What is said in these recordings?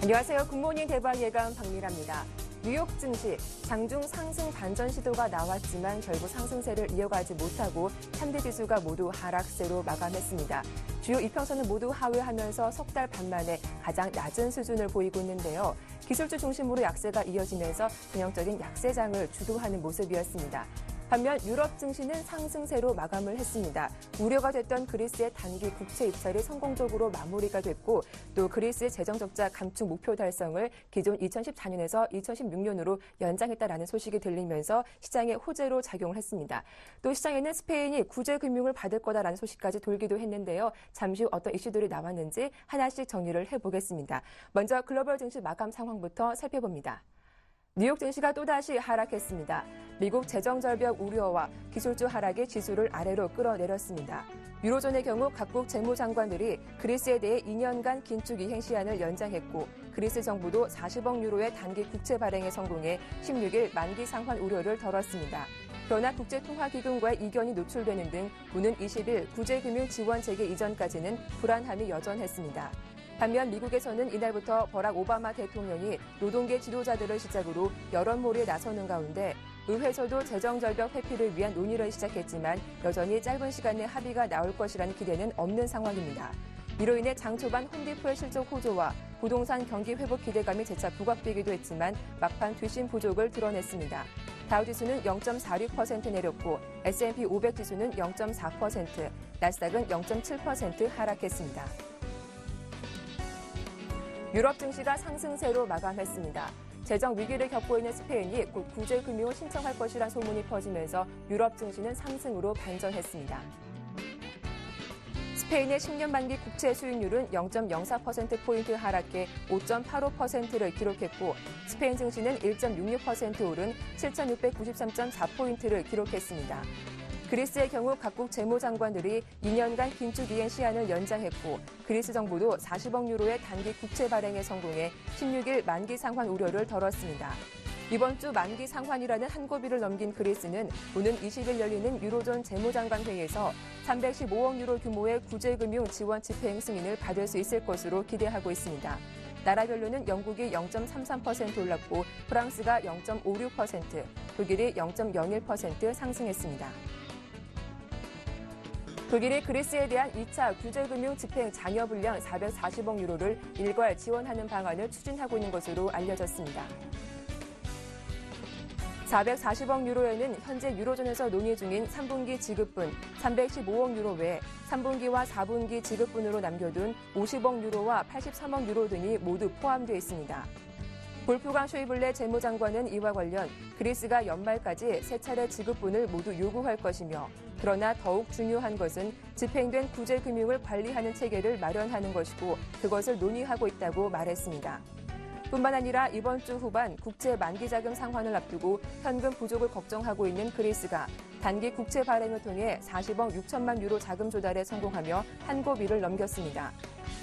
안녕하세요. 굿모닝 대박 예감 박미라입니다. 뉴욕 증시 장중 상승 반전 시도가 나왔지만 결국 상승세를 이어가지 못하고 3대 지수가 모두 하락세로 마감했습니다. 주요 이평선은 모두 하회하면서 석 달 반 만에 가장 낮은 수준을 보이고 있는데요. 기술주 중심으로 약세가 이어지면서 전형적인 약세장을 주도하는 모습이었습니다. 반면 유럽 증시는 상승세로 마감을 했습니다. 우려가 됐던 그리스의 단기 국채 입찰이 성공적으로 마무리가 됐고 또 그리스의 재정 적자 감축 목표 달성을 기존 2014년에서 2016년으로 연장했다라는 소식이 들리면서 시장의 호재로 작용을 했습니다. 또 시장에는 스페인이 구제 금융을 받을 거다라는 소식까지 돌기도 했는데요. 잠시 후 어떤 이슈들이 나왔는지 하나씩 정리를 해보겠습니다. 먼저 글로벌 증시 마감 상황부터 살펴봅니다. 뉴욕 증시가 또다시 하락했습니다. 미국 재정 절벽 우려와 기술주 하락이 지수를 아래로 끌어내렸습니다. 유로존의 경우 각국 재무장관들이 그리스에 대해 2년간 긴축 이행 시한을 연장했고 그리스 정부도 40억 유로의 단기 국채 발행에 성공해 16일 만기 상환 우려를 덜었습니다. 그러나 국제통화기금과의 이견이 노출되는 등 오는 20일 구제금융 지원 재개 이전까지는 불안함이 여전했습니다. 반면 미국에서는 이날부터 버락 오바마 대통령이 노동계 지도자들을 시작으로 여론몰이에 나서는 가운데 의회에서도 재정절벽 회피를 위한 논의를 시작했지만 여전히 짧은 시간 내 합의가 나올 것이라는 기대는 없는 상황입니다. 이로 인해 장 초반 홈디포의 실적 호조와 부동산 경기 회복 기대감이 재차 부각되기도 했지만 막판 뒤심 부족을 드러냈습니다. 다우지수는 0.46% 내렸고 S&P 500 지수는 0.4%, 나스닥은 0.7% 하락했습니다. 유럽 증시가 상승세로 마감했습니다. 재정 위기를 겪고 있는 스페인이 곧 구제 금융을 신청할 것이란 소문이 퍼지면서 유럽 증시는 상승으로 반전했습니다. 스페인의 10년 만기 국채 수익률은 0.04%포인트 하락해 5.85%를 기록했고 스페인 증시는 1.66% 오른 7,693.4포인트를 기록했습니다. 그리스의 경우 각국 재무장관들이 2년간 긴축 이행 시한을 연장했고 그리스 정부도 40억 유로의 단기 국채 발행에 성공해 16일 만기 상환 우려를 덜었습니다. 이번 주 만기 상환이라는 한 고비를 넘긴 그리스는 오는 20일 열리는 유로존 재무장관 회의에서 315억 유로 규모의 구제금융 지원 집행 승인을 받을 수 있을 것으로 기대하고 있습니다. 나라별로는 영국이 0.33% 올랐고 프랑스가 0.56%, 독일이 0.01% 상승했습니다. 독일이 그리스에 대한 2차 구제금융 집행 잔여 분량 440억 유로를 일괄 지원하는 방안을 추진하고 있는 것으로 알려졌습니다. 440억 유로에는 현재 유로존에서 논의 중인 3분기 지급분 315억 유로 외에 3분기와 4분기 지급분으로 남겨둔 50억 유로와 83억 유로 등이 모두 포함되어 있습니다. 볼프강 쇼이블레 재무장관은 이와 관련 그리스가 연말까지 세 차례 지급분을 모두 요구할 것이며 그러나 더욱 중요한 것은 집행된 구제금융을 관리하는 체계를 마련하는 것이고 그것을 논의하고 있다고 말했습니다. 뿐만 아니라 이번 주 후반 국채 만기자금 상환을 앞두고 현금 부족을 걱정하고 있는 그리스가 단기 국채 발행을 통해 40억 6천만 유로 자금 조달에 성공하며 한 고비를 넘겼습니다.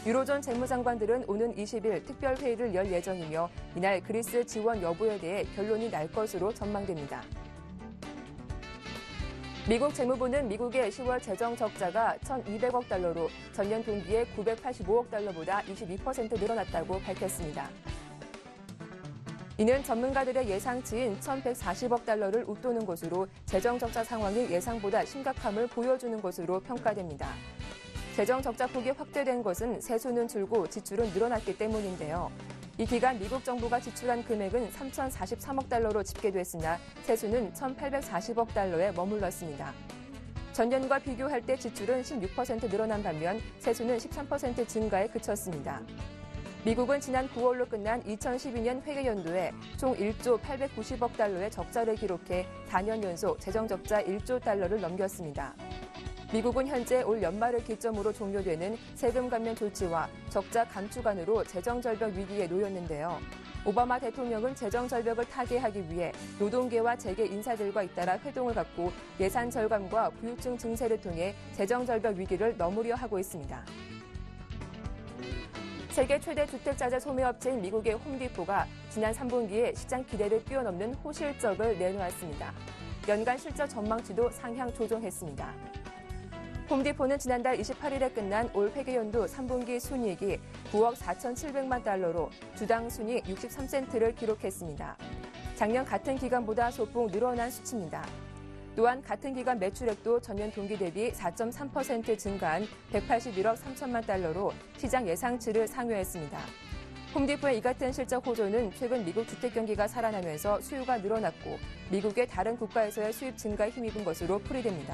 유로존 재무장관들은 오는 20일 특별회의를 열 예정이며 이날 그리스 지원 여부에 대해 결론이 날 것으로 전망됩니다. 미국 재무부는 미국의 10월 재정 적자가 1,200억 달러로 전년 동기에 985억 달러보다 22% 늘어났다고 밝혔습니다. 이는 전문가들의 예상치인 1,140억 달러를 웃도는 것으로 재정 적자 상황이 예상보다 심각함을 보여주는 것으로 평가됩니다. 재정 적자 폭이 확대된 것은 세수는 줄고 지출은 늘어났기 때문인데요. 이 기간 미국 정부가 지출한 금액은 3,043억 달러로 집계됐으나 세수는 1,840억 달러에 머물렀습니다. 전년과 비교할 때 지출은 16% 늘어난 반면 세수는 13% 증가에 그쳤습니다. 미국은 지난 9월로 끝난 2012년 회계연도에 총 1조 890억 달러의 적자를 기록해 4년 연속 재정 적자 1조 달러를 넘겼습니다. 미국은 현재 올 연말을 기점으로 종료되는 세금 감면 조치와 적자 감축안으로 재정절벽 위기에 놓였는데요. 오바마 대통령은 재정절벽을 타개하기 위해 노동계와 재계 인사들과 잇따라 회동을 갖고 예산 절감과 부유증 증세를 통해 재정절벽 위기를 넘으려 하고 있습니다. 세계 최대 주택자재 소매업체인 미국의 홈디포가 지난 3분기에 시장 기대를 뛰어넘는 호실적을 내놓았습니다. 연간 실적 전망치도 상향 조정했습니다. 홈디포는 지난달 28일에 끝난 올 회계연도 3분기 순이익이 9억 4,700만 달러로 주당 순이익 63센트를 기록했습니다. 작년 같은 기간보다 소폭 늘어난 수치입니다. 또한 같은 기간 매출액도 전년 동기 대비 4.3% 증가한 181억 3천만 달러로 시장 예상치를 상회했습니다. 홈디포의 이 같은 실적 호조는 최근 미국 주택 경기가 살아나면서 수요가 늘어났고 미국의 다른 국가에서의 수입 증가에 힘입은 것으로 풀이됩니다.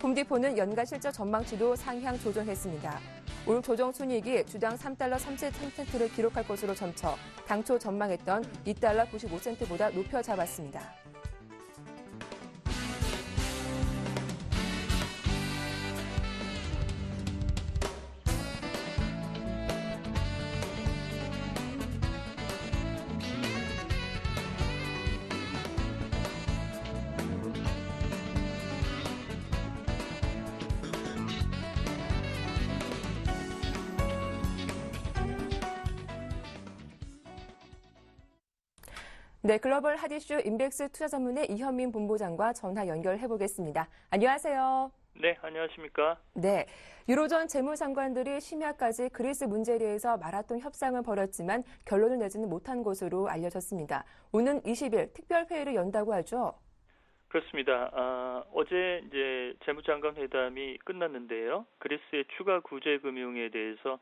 홈디포는 연간 실적 전망치도 상향 조정했습니다. 올 조정 순이익이 주당 3달러 33센트를 기록할 것으로 점쳐 당초 전망했던 2달러 95센트보다 높여 잡았습니다. 네, 글로벌 핫이슈 인덱스 투자 전문의 이현민 본부장과 전화 연결해 보겠습니다. 안녕하세요. 네, 안녕하십니까? 네, 유로존 재무장관들이 심야까지 그리스 문제에 대해서 마라톤 협상을 벌였지만 결론을 내지는 못한 것으로 알려졌습니다. 오는 20일 특별회의를 연다고 하죠? 그렇습니다. 어제 이제 재무장관 회담이 끝났는데요. 그리스의 추가 구제 금융에 대해서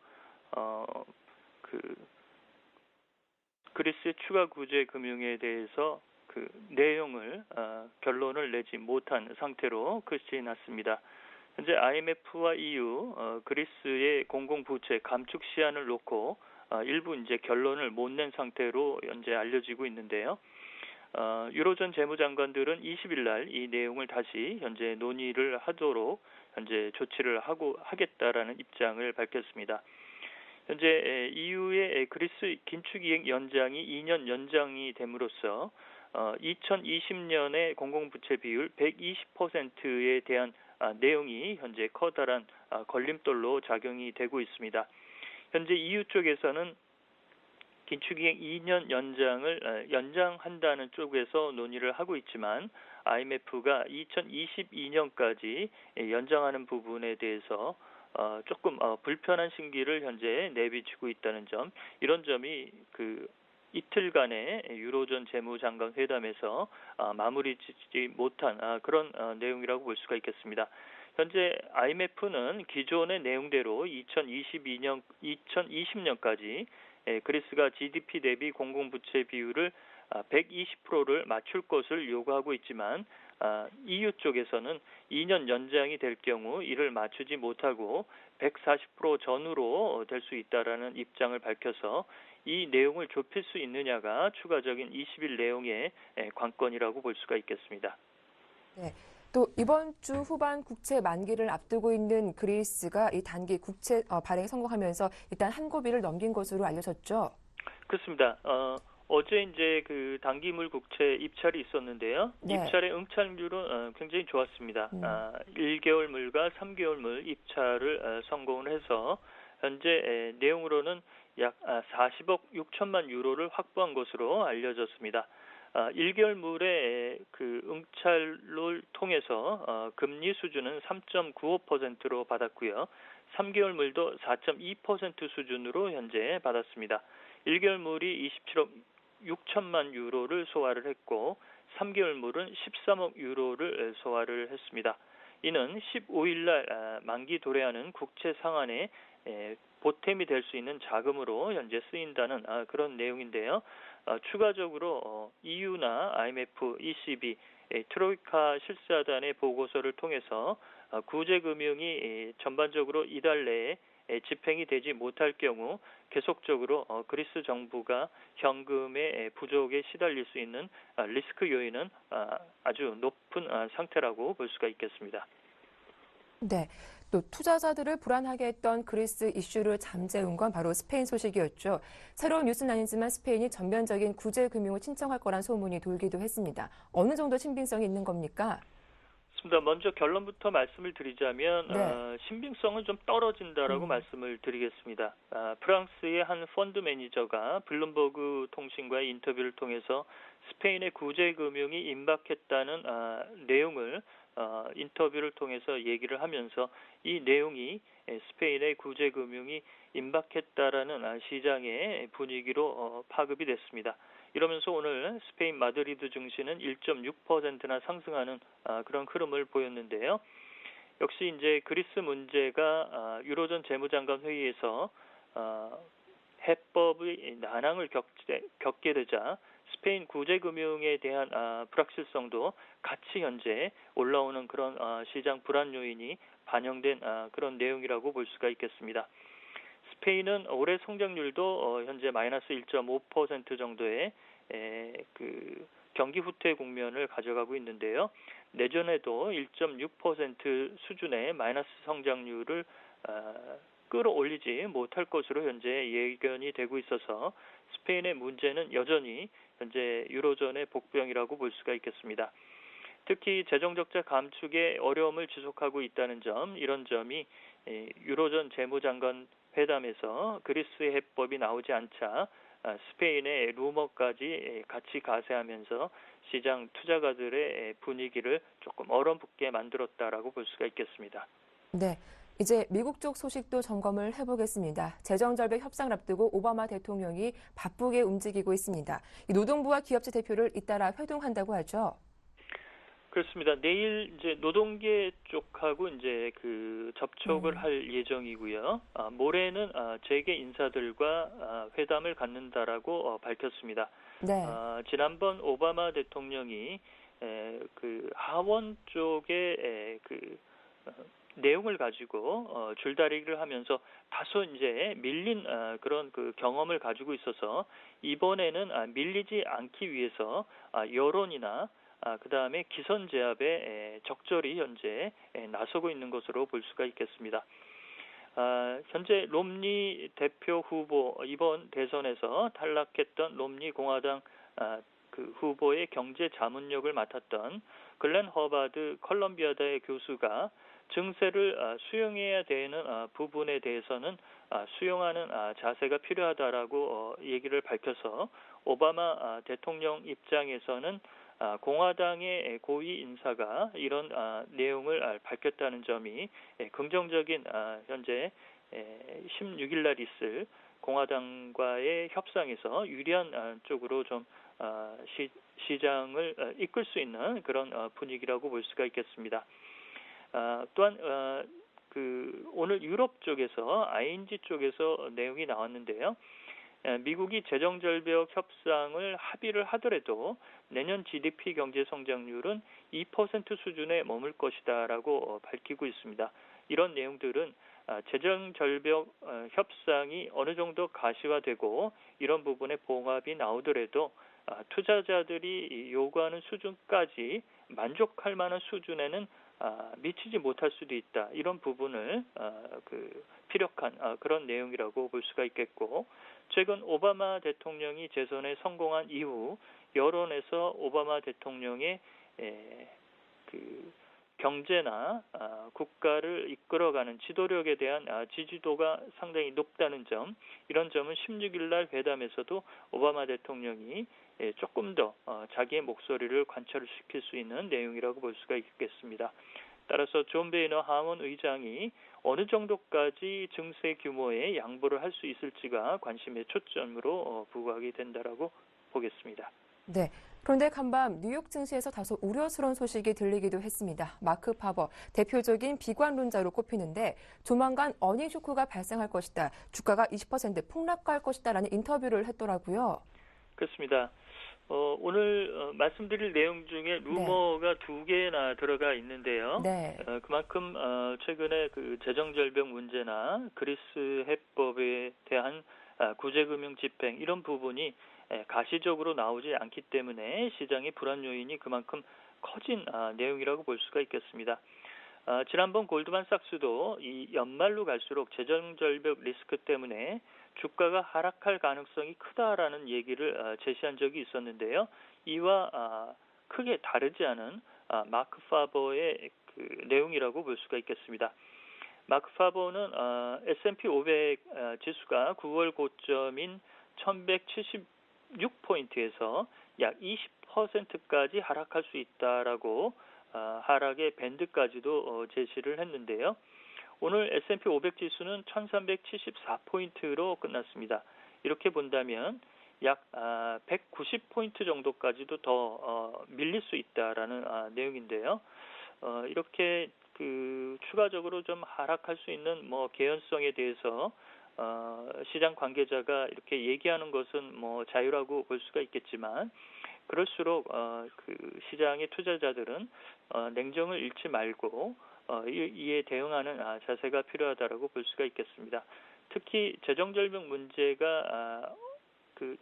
그리스의 추가 구제 금융에 대해서 그 내용을 결론을 내지 못한 상태로 끝이 났습니다. 현재 IMF와 EU 그리스의 공공부채 감축 시한을 놓고 일부 이제 결론을 못 낸 상태로 현재 알려지고 있는데요. 유로존 재무장관들은 20일 날 이 내용을 다시 현재 논의를 하도록 현재 조치를 하겠다라는 입장을 밝혔습니다. 현재 EU의 그리스 긴축이행 연장이 2년 연장이 됨으로써 2020년의 공공부채 비율 120%에 대한 내용이 현재 커다란 걸림돌로 작용이 되고 있습니다. 현재 EU 쪽에서는 긴축이행 2년 연장을 연장한다는 쪽에서 논의를 하고 있지만 IMF가 2022년까지 연장하는 부분에 대해서 조금 불편한 심기를 현재 내비치고 있다는 점, 이런 점이 그 이틀간의 유로존 재무장관 회담에서 마무리지지 못한 그런 내용이라고 볼 수가 있겠습니다. 현재 IMF는 기존의 내용대로 2020년까지 그리스가 GDP 대비 공공부채 비율을 120%를 맞출 것을 요구하고 있지만 EU 쪽에서는 2년 연장이 될 경우 이를 맞추지 못하고 140% 전후로 될 수 있다라는 입장을 밝혀서 이 내용을 좁힐 수 있느냐가 추가적인 20일 내용의 관건이라고 볼 수가 있겠습니다. 네. 또 이번 주 후반 국채 만기를 앞두고 있는 그리스가 이 단기 국채 발행 성공하면서 일단 한 고비를 넘긴 것으로 알려졌죠. 그렇습니다. 어제 이제 그 단기물 국채 입찰이 있었는데요. 네. 입찰의 응찰률은 굉장히 좋았습니다. 1개월물과 3개월물 입찰을 성공을 해서 현재 내용으로는 약 40억 6천만 유로를 확보한 것으로 알려졌습니다. 1개월물의 그 응찰을 통해서 금리 수준은 3.95%로 받았고요. 3개월물도 4.2% 수준으로 현재 받았습니다. 1개월물이 27억 6천만 유로를 소화를 했고 3개월물은 13억 유로를 소화를 했습니다. 이는 15일 날 만기 도래하는 국채 상환에 보탬이 될 수 있는 자금으로 현재 쓰인다는 그런 내용인데요. 추가적으로 EU나 IMF, ECB, 트로이카 실사단의 보고서를 통해서 구제금융이 전반적으로 이달 내에 집행이 되지 못할 경우 계속적으로 그리스 정부가 현금의 부족에 시달릴 수 있는 리스크 요인은 아주 높은 상태라고 볼 수가 있겠습니다. 네. 또 투자자들을 불안하게 했던 그리스 이슈를 잠재운 건 바로 스페인 소식이었죠. 새로운 뉴스는 아니지만 스페인이 전면적인 구제 금융을 신청할 거란 소문이 돌기도 했습니다. 어느 정도 신빙성이 있는 겁니까? 먼저 결론부터 말씀을 드리자면 네. 신빙성은 좀 떨어진다라고 말씀을 드리겠습니다. 프랑스의 한 펀드 매니저가 블룸버그 통신과의 인터뷰를 통해서 스페인의 구제금융이 임박했다는 내용을 인터뷰를 통해서 얘기를 하면서 이 내용이 스페인의 구제금융이 임박했다라는 시장의 분위기로 파급이 됐습니다. 이러면서 오늘 스페인 마드리드 증시는 1.6%나 상승하는 그런 흐름을 보였는데요. 역시 이제 그리스 문제가 유로존 재무장관 회의에서 해법의 난항을 겪게 되자 스페인 구제금융에 대한 불확실성도 같이 현재 올라오는 그런 시장 불안 요인이 반영된 그런 내용이라고 볼 수가 있겠습니다. 스페인은 올해 성장률도 현재 마이너스 1.5% 정도의 그 경기 후퇴 국면을 가져가고 있는데요. 내년에도 1.6% 수준의 마이너스 성장률을 끌어올리지 못할 것으로 현재 예견이 되고 있어서 스페인의 문제는 여전히 현재 유로존의 복병이라고 볼 수가 있겠습니다. 특히 재정적자 감축에 어려움을 지속하고 있다는 점, 이런 점이 유로존 재무장관 회담에서 그리스의 해법이 나오지 않자 스페인의 루머까지 같이 가세하면서 시장 투자가들의 분위기를 조금 얼어붙게 만들었다라고 볼 수가 있겠습니다. 네. 이제 미국 쪽 소식도 점검을 해보겠습니다. 재정절벽 협상을 앞두고 오바마 대통령이 바쁘게 움직이고 있습니다. 노동부와 기업체 대표를 잇따라 회동한다고 하죠. 그렇습니다. 내일 이제 노동계 쪽하고 이제 그 접촉을 할 예정이고요. 모레는 재계 인사들과 회담을 갖는다라고 밝혔습니다. 네. 지난번 오바마 대통령이 그 하원 쪽에 그 내용을 가지고 줄다리기를 하면서 다소 이제 밀린 그런 그 경험을 가지고 있어서 이번에는 밀리지 않기 위해서 여론이나 그다음에 기선 제압에 적절히 현재 나서고 있는 것으로 볼 수가 있겠습니다. 현재 롬니 대표 후보, 이번 대선에서 탈락했던 롬니 공화당 그 후보의 경제 자문력을 맡았던 글렌 허바드 컬럼비아대 교수가 증세를 수용해야 되는 부분에 대해서는 수용하는 자세가 필요하다라고 얘기를 밝혀서 오바마 대통령 입장에서는 공화당의 고위 인사가 이런 내용을 밝혔다는 점이 긍정적인 현재 16일 날 있을 공화당과의 협상에서 유리한 쪽으로 좀 시장을 이끌 수 있는 그런 분위기라고 볼 수가 있겠습니다. 또한 그 오늘 유럽 쪽에서 ING 쪽에서 내용이 나왔는데요. 미국이 재정절벽 협상을 합의를 하더라도 내년 GDP 경제 성장률은 2% 수준에 머물 것이다라고 밝히고 있습니다. 이런 내용들은 재정절벽 협상이 어느 정도 가시화되고 이런 부분에 봉합이 나오더라도 투자자들이 요구하는 수준까지 만족할 만한 수준에는 미치지 못할 수도 있다. 이런 부분을 그 피력한 그런 내용이라고 볼 수가 있겠고, 최근 오바마 대통령이 재선에 성공한 이후 여론에서 오바마 대통령의 그 경제나 국가를 이끌어가는 지도력에 대한 지지도가 상당히 높다는 점, 이런 점은 16일 날 회담에서도 오바마 대통령이 조금 더 자기의 목소리를 관철시킬 수 있는 내용이라고 볼 수가 있겠습니다. 따라서 존 베이너 하원 의장이 어느 정도까지 증세 규모의 양보를 할 수 있을지가 관심의 초점으로 부각이 된다라고 보겠습니다. 네. 그런데 간밤 뉴욕 증시에서 다소 우려스러운 소식이 들리기도 했습니다. 마크 파버, 대표적인 비관론자로 꼽히는데 조만간 어닝 쇼크가 발생할 것이다. 주가가 20% 폭락할 것이다라는 인터뷰를 했더라고요. 그렇습니다. 오늘 말씀드릴 내용 중에 루머가 두 개나 들어가 있는데요. 네. 그만큼 최근에 그 재정절벽 문제나 그리스 해법에 대한 구제금융 집행 이런 부분이 가시적으로 나오지 않기 때문에 시장의 불안 요인이 그만큼 커진 내용이라고 볼 수가 있겠습니다. 지난번 골드만삭스도 이 연말로 갈수록 재정절벽 리스크 때문에 주가가 하락할 가능성이 크다라는 얘기를 제시한 적이 있었는데요. 이와 크게 다르지 않은 마크 파버의 그 내용이라고 볼 수가 있겠습니다. 마크 파버는 S&P 500 지수가 9월 고점인 1176포인트에서 약 20%까지 하락할 수 있다라고 하락의 밴드까지도 제시를 했는데요. 오늘 S&P 500 지수는 1374포인트로 끝났습니다. 이렇게 본다면 약 190포인트 정도까지도 더 밀릴 수 있다라는 내용인데요. 이렇게 추가적으로 좀 하락할 수 있는 개연성에 대해서 시장 관계자가 이렇게 얘기하는 것은 자유라고 볼 수가 있겠지만, 그럴수록 시장의 투자자들은 냉정을 잃지 말고 이에 대응하는 자세가 필요하다라고 볼 수가 있겠습니다. 특히 재정절벽 문제가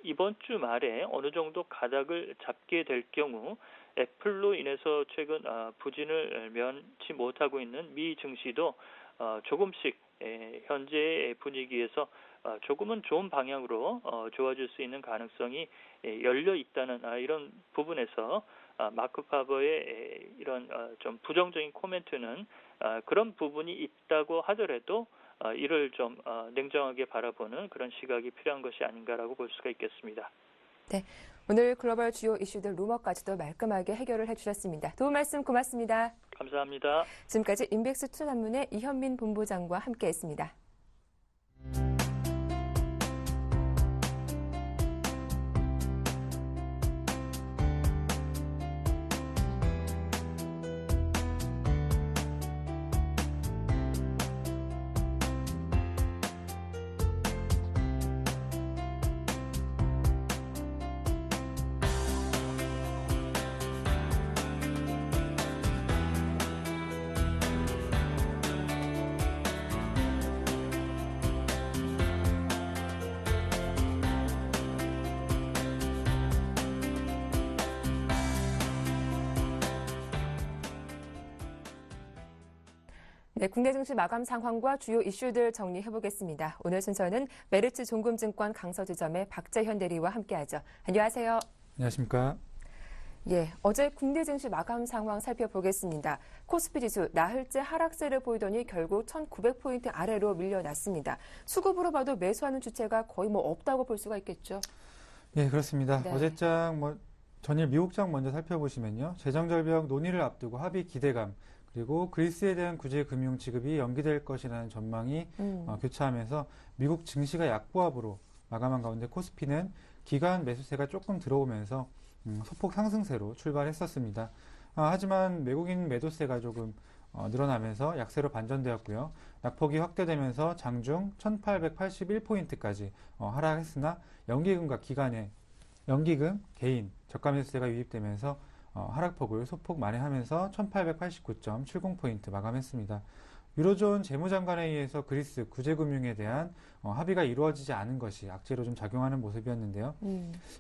이번 주 말에 어느 정도 가닥을 잡게 될 경우 애플로 인해서 최근 부진을 면치 못하고 있는 미 증시도 조금씩 현재의 분위기에서 조금은 좋은 방향으로 좋아질 수 있는 가능성이 열려 있다는 이런 부분에서 마크 파버의 이런 좀 부정적인 코멘트는 그런 부분이 있다고 하더라도 이를 좀 냉정하게 바라보는 그런 시각이 필요한 것이 아닌가라고 볼 수가 있겠습니다. 네, 오늘 글로벌 주요 이슈들 루머까지도 말끔하게 해결을 해주셨습니다. 도움 말씀 고맙습니다. 감사합니다. 지금까지 인백스 투자문의 이현민 본부장과 함께했습니다. 네, 국내 증시 마감 상황과 주요 이슈들 정리해보겠습니다. 오늘 순서는 메리츠 종금증권 강서지점의 박재현 대리와 함께하죠. 안녕하세요. 안녕하십니까. 예, 어제 국내 증시 마감 상황 살펴보겠습니다. 코스피 지수 나흘째 하락세를 보이더니 결국 1900포인트 아래로 밀려났습니다. 수급으로 봐도 매수하는 주체가 거의 없다고 볼 수가 있겠죠. 예, 그렇습니다. 네. 어제장 전일 미국장 먼저 살펴보시면요. 재정절벽 논의를 앞두고 합의 기대감, 그리고 그리스에 대한 구제 금융 지급이 연기될 것이라는 전망이 교차하면서 미국 증시가 약보합으로 마감한 가운데 코스피는 기관 매수세가 조금 들어오면서 소폭 상승세로 출발했었습니다. 하지만 외국인 매도세가 조금 늘어나면서 약세로 반전되었고요. 낙폭이 확대되면서 장중 1881포인트까지 하락했으나 연기금과 연기금, 개인, 저가 매수세가 유입되면서 하락폭을 소폭 만회하면서 1889.70포인트 마감했습니다. 유로존 재무장관에 의해서 그리스 구제금융에 대한 합의가 이루어지지 않은 것이 악재로 좀 작용하는 모습이었는데요.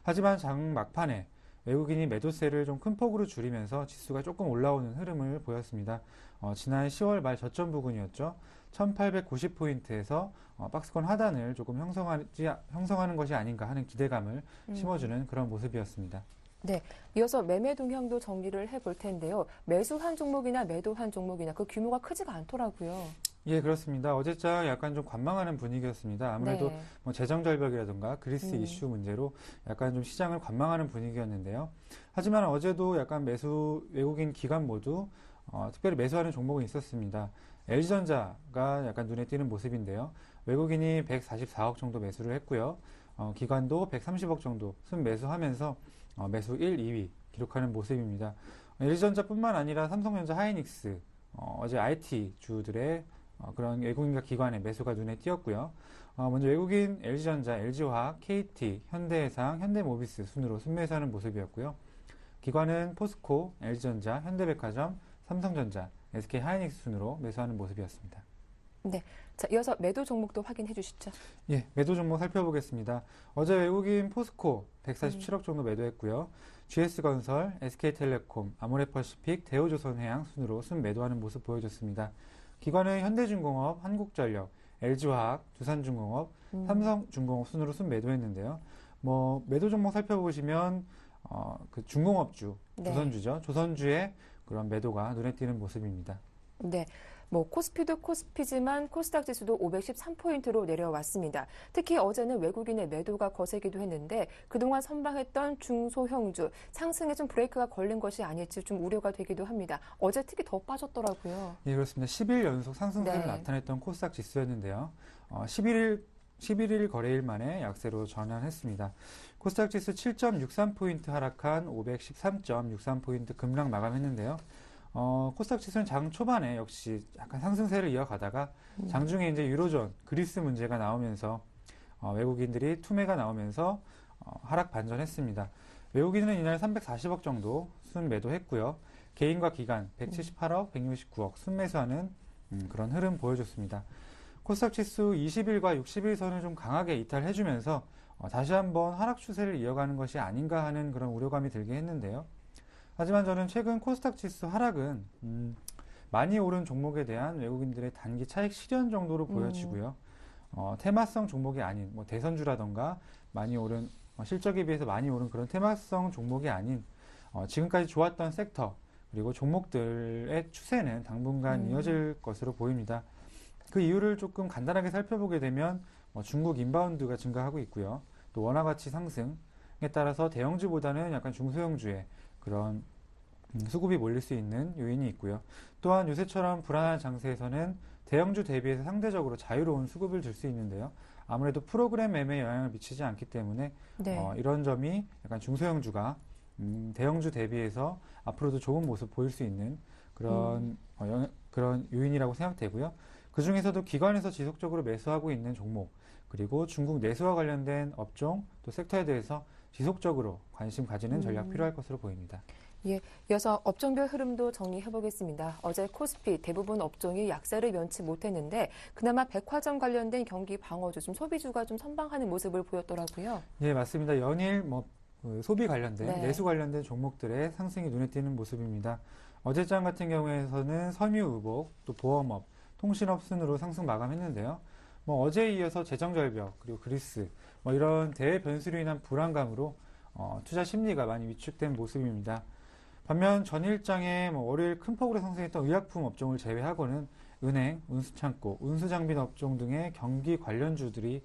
하지만 장 막판에 외국인이 매도세를 좀 큰 폭으로 줄이면서 지수가 조금 올라오는 흐름을 보였습니다. 지난 10월 말 저점 부근이었죠. 1890포인트에서 박스권 하단을 조금 형성하는 것이 아닌가 하는 기대감을 심어주는 그런 모습이었습니다. 네, 이어서 매매 동향도 정리를 해볼 텐데요. 매수한 종목이나 매도한 종목이나 그 규모가 크지가 않더라고요. 예, 그렇습니다. 어제장 약간 좀 관망하는 분위기였습니다. 아무래도 네. 재정절벽이라든가 그리스 이슈 문제로 약간 좀 시장을 관망하는 분위기였는데요. 하지만 어제도 약간 외국인 기관 모두 특별히 매수하는 종목은 있었습니다. LG전자가 약간 눈에 띄는 모습인데요. 외국인이 144억 정도 매수를 했고요. 기관도 130억 정도 순매수하면서 매수 1, 2위 기록하는 모습입니다. LG전자뿐만 아니라 삼성전자, 하이닉스, 어제 IT 주들의 그런 외국인과 기관의 매수가 눈에 띄었고요. 먼저 외국인 LG전자, LG화학, KT, 현대해상, 현대모비스 순으로 순매수하는 모습이었고요. 기관은 포스코, LG전자, 현대백화점, 삼성전자, SK하이닉스 순으로 매수하는 모습이었습니다. 네, 자, 이어서 매도 종목도 확인해 주시죠. 예, 매도 종목 살펴보겠습니다. 어제 외국인 포스코 147억 정도 매도했고요. GS건설, SK텔레콤, 아모레퍼시픽, 대우조선해양 순으로 순매도하는 모습 보여줬습니다. 기관은 현대중공업, 한국전력, LG화학, 두산중공업, 삼성중공업 순으로 순매도했는데요. 매도 종목 살펴보시면 그 중공업주, 네. 조선주죠. 조선주의 그런 매도가 눈에 띄는 모습입니다. 네. 코스피도 코스피지만 코스닥 지수도 513포인트로 내려왔습니다. 특히 어제는 외국인의 매도가 거세기도 했는데 그동안 선방했던 중소형주 상승에 좀 브레이크가 걸린 것이 아닐지 좀 우려가 되기도 합니다. 어제 특히 더 빠졌더라고요. 예, 그렇습니다. 10일 연속 상승세를 네. 나타냈던 코스닥 지수였는데요. 11일 거래일 만에 약세로 전환했습니다. 코스닥 지수 7.63포인트 하락한 513.63포인트 급락 마감했는데요. 코스닥 지수는 장 초반에 역시 약간 상승세를 이어가다가 장중에 이제 유로존, 그리스 문제가 나오면서 외국인들이 투매가 나오면서 하락 반전했습니다. 외국인은 이날 340억 정도 순매도했고요. 개인과 기관 178억, 169억 순매수하는 그런 흐름 보여줬습니다. 코스닥 지수 20일과 60일 선을 좀 강하게 이탈해주면서 다시 한번 하락 추세를 이어가는 것이 아닌가 하는 그런 우려감이 들게 했는데요. 하지만 저는 최근 코스닥 지수 하락은 많이 오른 종목에 대한 외국인들의 단기 차익 실현 정도로 보여지고요. 테마성 종목이 아닌 대선주라던가 많이 오른 실적에 비해서 많이 오른 그런 테마성 종목이 아닌 지금까지 좋았던 섹터 그리고 종목들의 추세는 당분간 이어질 것으로 보입니다. 그 이유를 조금 간단하게 살펴보게 되면 중국 인바운드가 증가하고 있고요. 또 원화 가치 상승에 따라서 대형주보다는 약간 중소형주의 그런 수급이 몰릴 수 있는 요인이 있고요. 또한 요새처럼 불안한 장세에서는 대형주 대비해서 상대적으로 자유로운 수급을 줄 수 있는데요. 아무래도 프로그램 매매에 영향을 미치지 않기 때문에 네. 이런 점이 약간 중소형주가 대형주 대비해서 앞으로도 좋은 모습 보일 수 있는 그런 그런 요인이라고 생각되고요. 그 중에서도 기관에서 지속적으로 매수하고 있는 종목 그리고 중국 내수와 관련된 업종 또 섹터에 대해서 지속적으로 관심 가지는 전략 필요할 것으로 보입니다. 예, 이어서 업종별 흐름도 정리해보겠습니다. 어제 코스피 대부분 업종이 약세를 면치 못했는데 그나마 백화점 관련된 경기 방어주, 좀 소비주가 좀 선방하는 모습을 보였더라고요. 예, 맞습니다. 연일 소비 관련된 네. 내수 관련된 종목들의 상승이 눈에 띄는 모습입니다. 어제장 같은 경우에는 섬유의복, 또 보험업, 통신업 순으로 상승 마감했는데요. 어제에 이어서 재정절벽 그리고 그리스 이런 대외 변수로 인한 불안감으로 투자 심리가 많이 위축된 모습입니다. 반면 전일장에 월요일 큰 폭으로 상승했던 의약품 업종을 제외하고는 은행, 운수창고, 운수장비 업종 등의 경기 관련주들이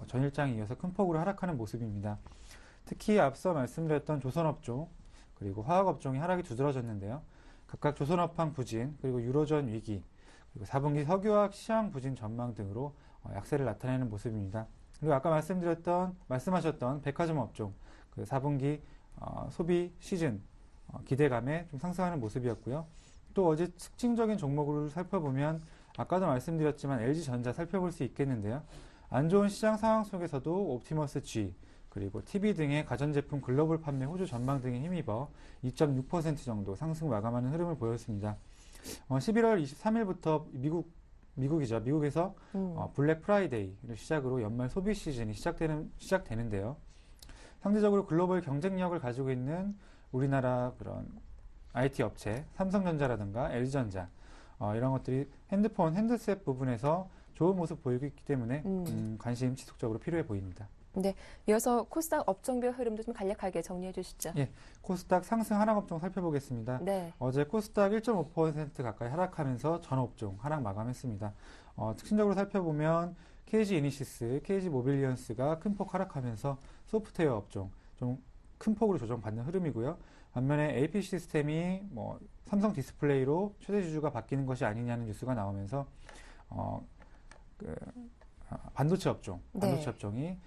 전일장에 이어서 큰 폭으로 하락하는 모습입니다. 특히 앞서 말씀드렸던 조선업종 그리고 화학업종이 하락이 두드러졌는데요. 각각 조선업황 부진 그리고 유로존 위기 그리고 4분기 석유화학 시장 부진 전망 등으로 약세를 나타내는 모습입니다. 그리고 아까 말씀하셨던 백화점 업종 그 4분기 소비 시즌 기대감에 좀 상승하는 모습이었고요. 또 어제 특징적인 종목을 살펴보면 아까도 말씀드렸지만 LG전자 살펴볼 수 있겠는데요. 안 좋은 시장 상황 속에서도 옵티머스 G 그리고 TV 등의 가전제품 글로벌 판매 호주 전망 등에 힘입어 2.6% 정도 상승 마감하는 흐름을 보였습니다. 11월 23일부터 미국에서 블랙 프라이데이를 시작으로 연말 소비 시즌이 시작되는데요. 상대적으로 글로벌 경쟁력을 가지고 있는 우리나라 그런 IT 업체, 삼성전자라든가 LG전자 이런 것들이 핸드셋 부분에서 좋은 모습 보이고 있기 때문에 관심 지속적으로 필요해 보입니다. 네, 이어서 코스닥 업종별 흐름도 좀 간략하게 정리해 주시죠. 예, 코스닥 상승 하락 업종 살펴보겠습니다. 네. 어제 코스닥 1.5% 가까이 하락하면서 전 업종 하락 마감했습니다. 특징적으로 살펴보면 KG 이니시스, KG 모빌리언스가 큰 폭 하락하면서 소프트웨어 업종 좀 큰 폭으로 조정받는 흐름이고요. 반면에 AP 시스템이 삼성 디스플레이로 최대 주주가 바뀌는 것이 아니냐는 뉴스가 나오면서 반도체 업종이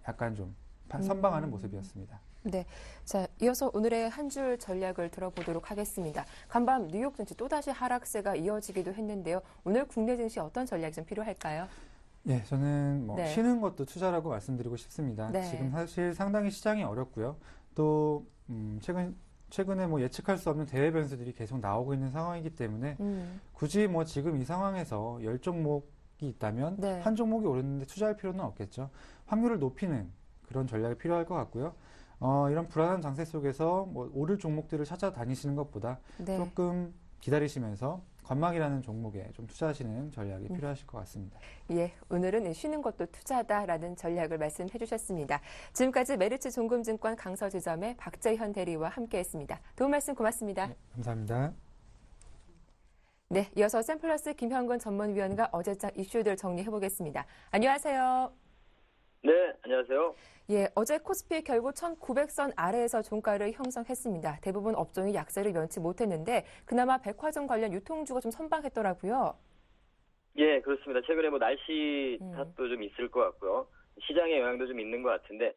약간 좀 선방하는 모습이었습니다. 네, 자 이어서 오늘의 한 줄 전략을 들어보도록 하겠습니다. 간밤 뉴욕 증시 또다시 하락세가 이어지기도 했는데요. 오늘 국내 증시 어떤 전략이 좀 필요할까요? 네, 저는 네. 쉬는 것도 투자라고 말씀드리고 싶습니다. 네. 지금 사실 상당히 시장이 어렵고요. 또 최근에 예측할 수 없는 대외 변수들이 계속 나오고 있는 상황이기 때문에 굳이 지금 이 상황에서 10종목이 있다면 네. 한 종목이 오르는데 투자할 필요는 없겠죠. 확률을 높이는 그런 전략이 필요할 것 같고요. 이런 불안한 장세 속에서 오를 종목들을 찾아다니시는 것보다 네. 조금 기다리시면서 건망이라는 종목에 좀 투자하시는 전략이 필요하실 것 같습니다. 예, 오늘은 쉬는 것도 투자다라는 전략을 말씀해 주셨습니다. 지금까지 메리츠 종금증권 강서지점의 박재현 대리와 함께했습니다. 도움 말씀 고맙습니다. 네, 감사합니다. 네, 이어서 샘플러스 김형근 전문위원과 어제장 이슈들 정리해보겠습니다. 안녕하세요. 네, 안녕하세요. 예, 어제 코스피 결국 1900선 아래에서 종가를 형성했습니다. 대부분 업종이 약세를 면치 못했는데 그나마 백화점 관련 유통주가 좀 선방했더라고요. 예, 그렇습니다. 최근에 뭐 날씨 탓도 좀 있을 것 같고요. 시장의 영향도 좀 있는 것 같은데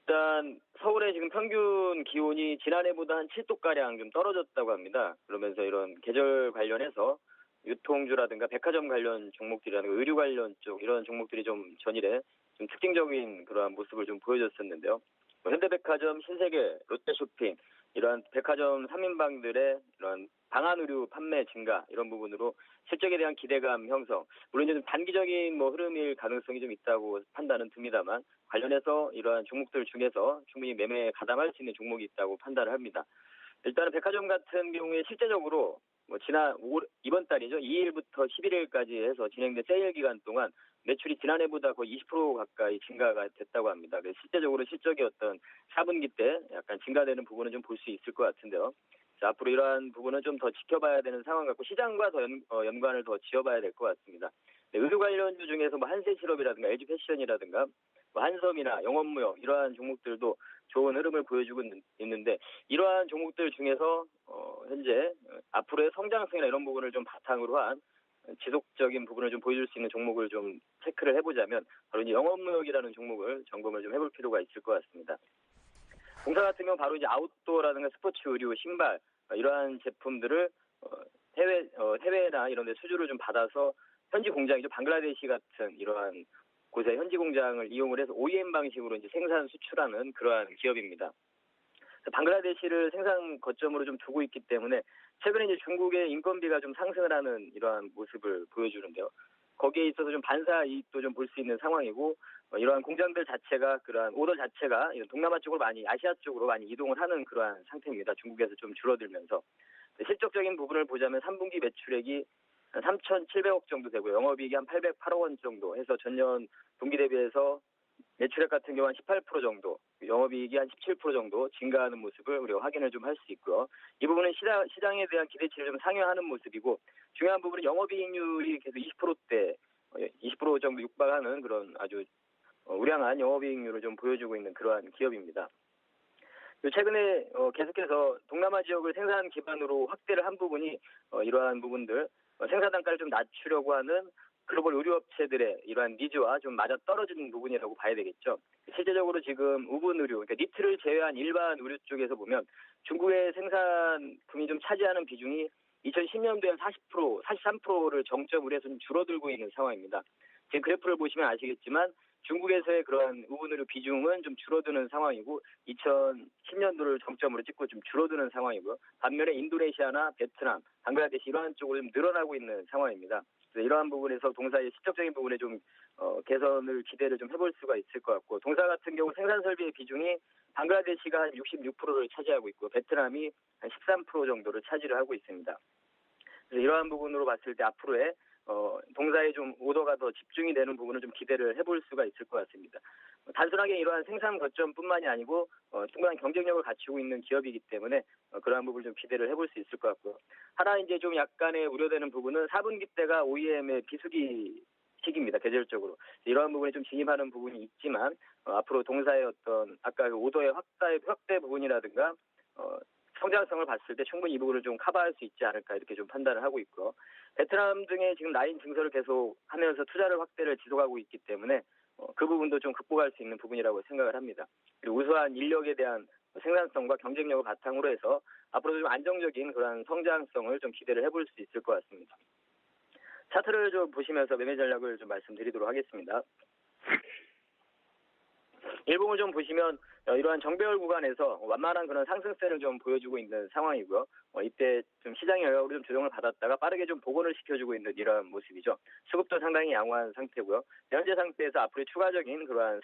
일단 서울의 지금 평균 기온이 지난해보다 한 7도가량 좀 떨어졌다고 합니다. 그러면서 이런 계절 관련해서 유통주라든가 백화점 관련 종목들이라든가 의류 관련 쪽 이런 종목들이 좀 전일에 좀 특징적인 그러한 모습을 좀 보여줬었는데요. 뭐 현대백화점, 신세계, 롯데쇼핑 이러한 백화점 3인방들의 이런 방한 의류 판매 증가 이런 부분으로 실적에 대한 기대감 형성, 물론 이제 좀 단기적인 뭐 흐름일 가능성이 좀 있다고 판단은 듭니다만 관련해서 이러한 종목들 중에서 충분히 매매에 가담할 수 있는 종목이 있다고 판단을 합니다. 일단은 백화점 같은 경우에 실제적으로 뭐 이번 달이죠. 2일부터 11일까지 해서 진행된 세일 기간 동안 매출이 지난해보다 거의 20% 가까이 증가가 됐다고 합니다. 그래서 실제적으로 실적이 어떤 4분기 때 약간 증가되는 부분은 좀 볼 수 있을 것 같은데요. 자, 앞으로 이러한 부분은 좀 더 지켜봐야 되는 상황 같고 시장과 더 연관을 더 지어봐야 될 것 같습니다. 네, 의류 관련주 중에서 뭐 한세실업이라든가 LG패션이라든가 뭐 한섬이나 영업무역 이러한 종목들도 좋은 흐름을 보여주고 있는데 이러한 종목들 중에서 현재 앞으로의 성장성이나 이런 부분을 좀 바탕으로 한 지속적인 부분을 좀 보여줄 수 있는 종목을 좀 체크를 해보자면 바로 이제 영업무역이라는 종목을 점검을 좀 해볼 필요가 있을 것 같습니다. 공사 같은 경우 바로 이제 아웃도어라든가 스포츠 의류, 신발 이러한 제품들을 해외나 이런 데 수주를 좀 받아서 현지 공장이죠. 방글라데시 같은 이러한 곳에 현지 공장을 이용을 해서 OEM 방식으로 이제 생산 수출하는 그러한 기업입니다. 방글라데시를 생산 거점으로 좀 두고 있기 때문에 최근에 이제 중국의 인건비가 좀 상승을 하는 이러한 모습을 보여주는데요. 거기에 있어서 좀 반사 이익도 좀 볼 수 있는 상황이고 이러한 공장들 자체가 그러한 오더 자체가 동남아 쪽으로 많이 아시아 쪽으로 많이 이동을 하는 그러한 상태입니다. 중국에서 좀 줄어들면서 실적적인 부분을 보자면 3분기 매출액이 3,700억 정도 되고요. 영업이익이 한 808억 원 정도 해서 전년 동기 대비해서 매출액 같은 경우 한 18% 정도, 영업이익이 한 17% 정도 증가하는 모습을 우리가 확인을 좀 할 수 있고요. 이 부분은 시장에 대한 기대치를 좀 상회하는 모습이고 중요한 부분은 영업이익률이 계속 20%대, 20% 정도 육박하는 그런 아주 우량한 영업이익률을 좀 보여주고 있는 그러한 기업입니다. 최근에 계속해서 동남아 지역을 생산 기반으로 확대를 한 부분이 이러한 부분들 생산 단가를 좀 낮추려고 하는 글로벌 의류업체들의 이러한 니즈와 좀 맞아떨어지는 부분이라고 봐야 되겠죠. 실제적으로 지금 우분 의류, 그러니까 니트를 제외한 일반 의류 쪽에서 보면 중국의 생산품이 좀 차지하는 비중이 2010년도에 한 40%, 43%를 정점으로 해서 좀 줄어들고 있는 상황입니다. 지금 그래프를 보시면 아시겠지만 중국에서의 그러한 우분 의류 비중은 좀 줄어드는 상황이고 2010년도를 정점으로 찍고 좀 줄어드는 상황이고요. 반면에 인도네시아나 베트남, 방글라데시 이러한 쪽으로 좀 늘어나고 있는 상황입니다. 그래서 이러한 부분에서 동사의 실적적인 부분에 좀 개선을 기대를 좀 해볼 수가 있을 것 같고 동사 같은 경우 생산 설비의 비중이 방글라데시가 한 66%를 차지하고 있고 베트남이 한 13% 정도를 차지를 하고 있습니다. 그래서 이러한 부분으로 봤을 때 앞으로의 동사에 좀 오더가 더 집중이 되는 부분을 좀 기대를 해볼 수가 있을 것 같습니다. 단순하게 이러한 생산 거점뿐만이 아니고 충분한 경쟁력을 갖추고 있는 기업이기 때문에 그러한 부분을 좀 기대를 해볼 수 있을 것 같고요. 하나 이제 좀 약간의 우려되는 부분은 4분기 때가 OEM의 비수기 시기입니다. 계절적으로 이러한 부분에 좀 진입하는 부분이 있지만 앞으로 동사의 어떤 아까 그 오더의 확대 부분이라든가 성장성을 봤을 때 충분히 이 부분을 좀 커버할 수 있지 않을까 이렇게 좀 판단을 하고 있고 베트남 등의 지금 라인 증설을 계속 하면서 투자를 확대를 지속하고 있기 때문에 그 부분도 좀 극복할 수 있는 부분이라고 생각을 합니다. 그리고 우수한 인력에 대한 생산성과 경쟁력을 바탕으로 해서 앞으로 좀 안정적인 그런 성장성을 좀 기대를 해볼 수 있을 것 같습니다. 차트를 좀 보시면서 매매 전략을 좀 말씀드리도록 하겠습니다. 일봉을 좀 보시면 이러한 정배열 구간에서 완만한 그런 상승세를 좀 보여주고 있는 상황이고요. 이때 좀 시장의 영향으로 좀 조정을 받았다가 빠르게 좀 복원을 시켜주고 있는 이러한 모습이죠. 수급도 상당히 양호한 상태고요. 현재 상태에서 앞으로 추가적인 그러한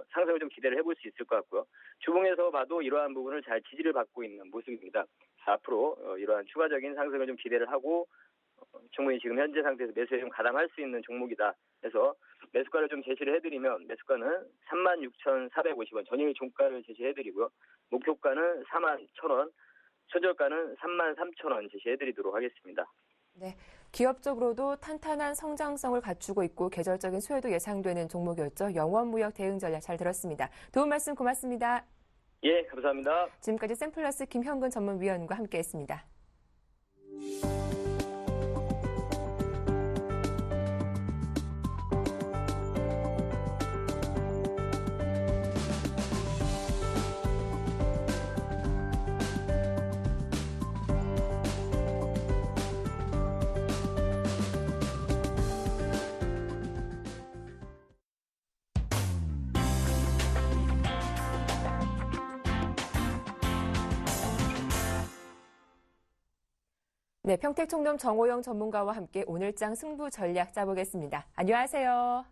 상승을 좀 기대를 해볼 수 있을 것 같고요. 주봉에서 봐도 이러한 부분을 잘 지지를 받고 있는 모습입니다. 앞으로 이러한 추가적인 상승을 좀 기대를 하고 충분히 지금 현재 상태에서 매수에 좀 가담할 수 있는 종목이다 해서 매수가를 좀 제시를 해드리면 매수가는 36,450원 전일 종가를 제시해드리고요. 목표가는 41,000원, 손절가는 33,000원 제시해드리도록 하겠습니다. 네, 기업적으로도 탄탄한 성장성을 갖추고 있고 계절적인 수혜도 예상되는 종목이었죠. 영원무역 대응 전략 잘 들었습니다. 도움 말씀 고맙습니다. 예, 감사합니다. 지금까지 샘플러스 김형근 전문위원과 함께했습니다. 네, 평택총돔 정호영 전문가와 함께 오늘장 승부 전략 짜보겠습니다. 안녕하세요.